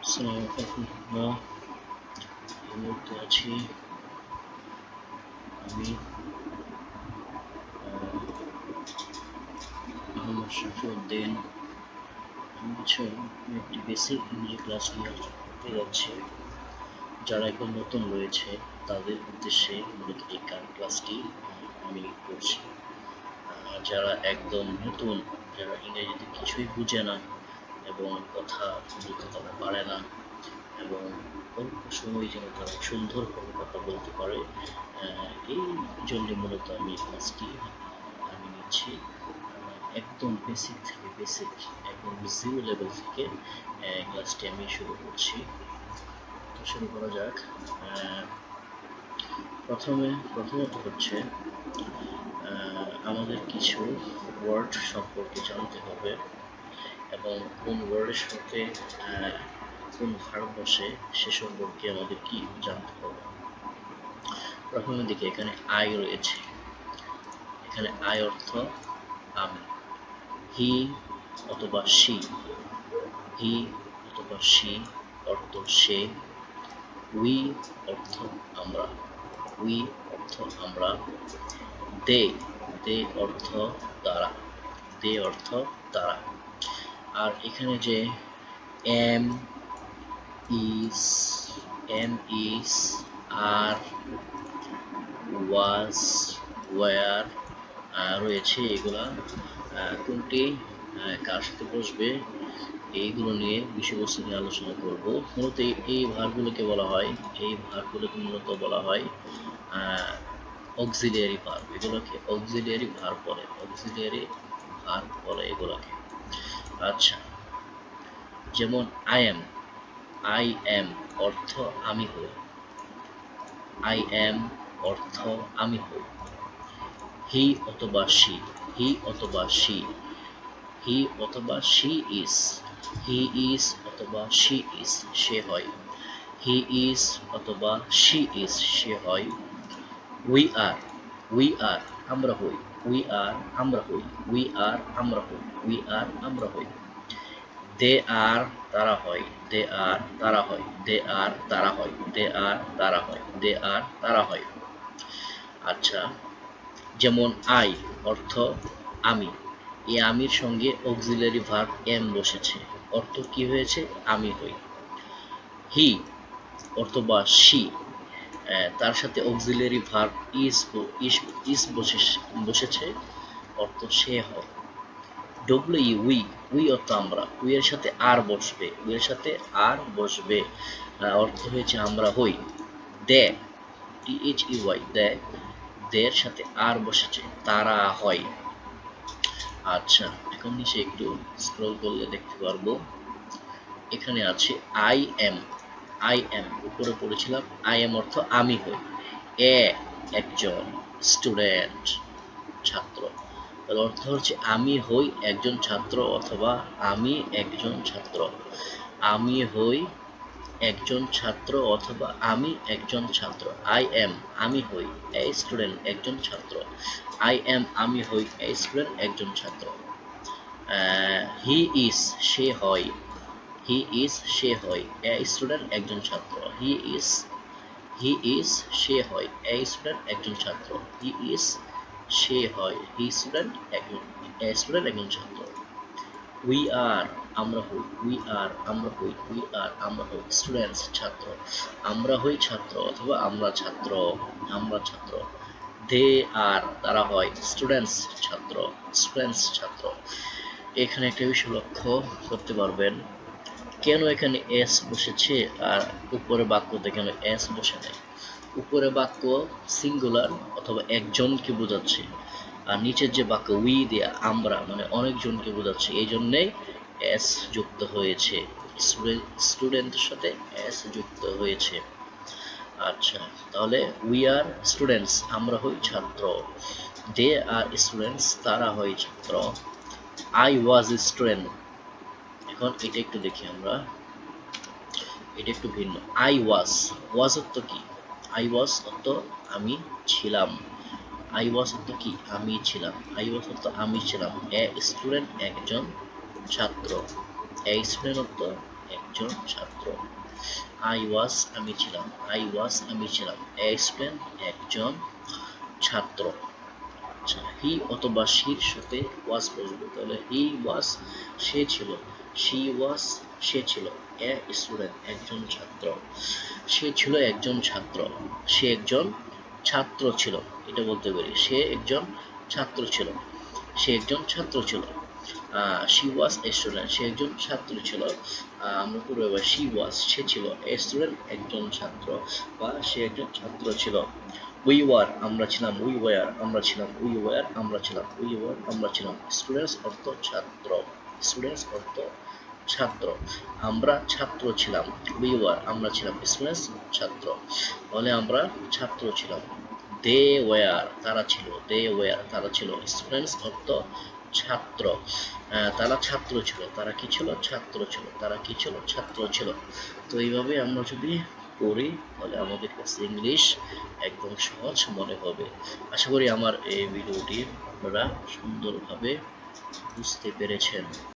আসসালামু আলাইকুম বন্ধুরা, এই মুহূর্তে আছি আমি মোহাম্মদ শফিউদ্দিন। বছর একটি বেসিক ইংরেজি ক্লাস নিয়ে আলোচনা করতে যাচ্ছি। যারা একদম নতুন রয়েছে তাদের উদ্দেশ্যে মূলত এই ক্লাসটি আমি করছি। যারা একদম নতুন, যারা ইংরেজিতে কিছুই বুঝে না এবং কথা বলতে তারা পারে না এবং অল্প সময় যেন তারা সুন্দরভাবে কথা বলতে পারে, এই জন্য মূলত আমি এই ক্লাসটি আমি নিচ্ছি। একদম বেসিক একদম জিরো লেভেল থেকে ক্লাসটি আমি শুরু করছি। তো শুরু করা যাক। প্রথমত হচ্ছে আমাদের কিছু ওয়ার্ড সম্পর্কে জানতে হবে এবং কোন ওয়ার্ডের সাথে কোন ভার্ব বসে সে সম্পর্কে আমাদের কি জানতে হবে। প্রথমের দিকে এখানে আই রয়েছে। এখানে আই অর্থ আমি। হি অথবা সি, হি অথবা সি অর্থ সে। উই অর্থ আমরা, উই অর্থ আমরা। দে, দে অর্থ তারা, দে অর্থ তারা। আর এখানে যে am, is, are, was, were রয়েছে। এগুলা কোনটি কার সাথে বসবে এইগুলো নিয়ে বিষয়বস্তু নিয়ে আলোচনা করব। মূলত এই ভার্বগুলোকে বলা হয়, এই ভার্বগুলোকে মূলত বলা হয় অক্সিলিয়ারি ভার্ব। এগুলোকে অক্সিলিয়ারি ভার্ব বলে, অক্সিলিয়ারি ভার্ব বলে এগুলোকে। আচ্ছা, যেমন আই এম অর্থ আমি হই। আই এম অর্থ আমি হই। হি অথবা সি, হি অথবা সি, হি অথবা সি ইজ, হি ইজ অথবা সি ইজ সে হয়। হি ইজ অথবা সি ইজ সে হয়। উই আর, উই আর আমরা হই, উই আর আমরা হই, উই আর আমরা হই, উই আর আমরা হই। দে আর তারা হয়, দে আর তারা হয়, দে আর তারা হয়, দে আর তারা হয়, দে আর তারা হয়। আচ্ছা, যেমন আই অর্থ আমি, এই আমির সঙ্গে অক্সিলারি ভার্ব এম বসেছে, অর্থ কি হয়েছে আমি হই। হি অথবা সি, তার সাথে অক্সিলারি ভার্ব ইস বসেছে, অর্থ সে হয়। ডব্লিউ উই, উই অর্থ আমরা, উই এর সাথে আর বসবে, উই এর সাথে আর বসবে, অর্থ হয়েছে আমরা হই। দে, THEY, দে, দের সাথে আর বসেছে তারা হয়। আচ্ছা, এখন নিচে একটু স্ক্রল করলে দেখতে পারবো এখানে আছে আই এম, আই এম উপরে পড়েছিলাম। আই এম অর্থ আমি হই। এ একজন স্টুডেন্ট, ছাত্র। এর অর্থ হচ্ছে আমি হই একজন ছাত্র অথবা আমি একজন ছাত্র। আমি হই একজন ছাত্র অথবা আমি একজন ছাত্র। আই এম আমি হই এ স্টুডেন্ট একজন ছাত্র। আই এম আমি হই এ স্টুডেন্ট একজন ছাত্র। হি ইজ সে হয়, হি ইজ সে হয় এ স্টুডেন্ট একজন ছাত্র। হি ইজ সে হয় এ স্টুডেন্ট একজন ছাত্র। হি ইজ সে হয় হি স্টুডেন্ট একজন এ স্টুডেন্ট একজন ছাত্র। উই আর আমরা হই, উই আর আমরা হই, উই আর আমরা হই স্টুডেন্টস ছাত্র। আমরা হই ছাত্র অথবা আমরা ছাত্র, আমরা ছাত্র। দে আর তারা হয় স্টুডেন্টস ছাত্র, স্টুডেন্টস ছাত্র। এখানে একটা বিষয় লক্ষ্য করতে পারবেন, কেন এখানে এস বসেছে আর উপরে বাক্যতে কেন এস বসে নেই। উপরে বাক্য সিঙ্গুলার অথবা একজনকে বোঝাচ্ছে, আর নিচের যে বাক্য উই দিয়ে আমরা মানে অনেকজনকে বোঝাচ্ছে, এই জন্যেই এস যুক্ত হয়েছে, স্টুডেন্টের সাথে এস যুক্ত হয়েছে। আচ্ছা, তাহলে উই আর স্টুডেন্টস আমরা হই ছাত্র। দে আর স্টুডেন্টস তারা হয় ছাত্র। আই ওয়াজ স্টুডেন্ট, এখন এটা একটু দেখি আমরা, এটা একটু ভিন্ন। আই ওয়াজ, ওয়াজ অর্থ কি, আই ওয়াজ অর্থ আমি ছিলাম। আই ওয়াজ অর্থ কি আমি ছিলাম, আই ওয়াজ অর্থ আমি ছিলাম। এ স্টুডেন্ট একজন ছাত্র, এ স্টুডেন্ট অর্থ একজন ছাত্র। আই ওয়াজ আমি ছিলাম, আই ওয়াজ আমি ছিলাম, এ স্টুডেন্ট একজন ছাত্র। আচ্ছা, হি অথবা শির সাথে ওয়াজ বসবে, তাহলে হি ওয়াজ সে ছিল, শি ওয়াজ সে ছিল, এ স্টুডেন্ট একজন ছাত্র, সে ছিল একজন ছাত্র, সে একজন ছাত্র ছিল, এটা বলতে পারি সে একজন ছাত্র ছিল, সে একজন ছাত্র ছিল। শি ওয়াজ এ স্টুডেন্ট সে একজন ছাত্র ছিল। আমরা করবো এবার শি ওয়াজ সে ছিল, এ স্টুডেন্ট একজন ছাত্র বা সে একজন ছাত্র ছিল। উই ওয়ার আমরা ছিলাম, উই ওয়ার আমরা ছিলাম, উই ওয়ার আমরা ছিলাম, উই ওয়ার আমরা ছিলাম। স্টুডেন্টস অর্থ ছাত্র, স্টুডেন্টস অর্থ ছাত্র, আমরা ছাত্র ছিলাম, উই ওয়ার আমরা ছিলাম, স্টুডেন্টস ছাত্র, বলে আমরা ছাত্র ছিলাম। দে ওয়ার তারা ছিল, দে ওয়ার তারা ছিল, স্টুডেন্টস অর্থ ছাত্র, তারা ছাত্র ছিল, তারা কি ছিল ছাত্র ছিল, তারা কি ছিল ছাত্র ছিল। তো এইভাবে আমরা যদি পড়ি তাহলে আমাদের কাছে ইংলিশ একদম সহজ মনে হবে। আশা করি আমার এই ভিডিওটি আপনারা সুন্দরভাবে বুঝতে পেরেছেন।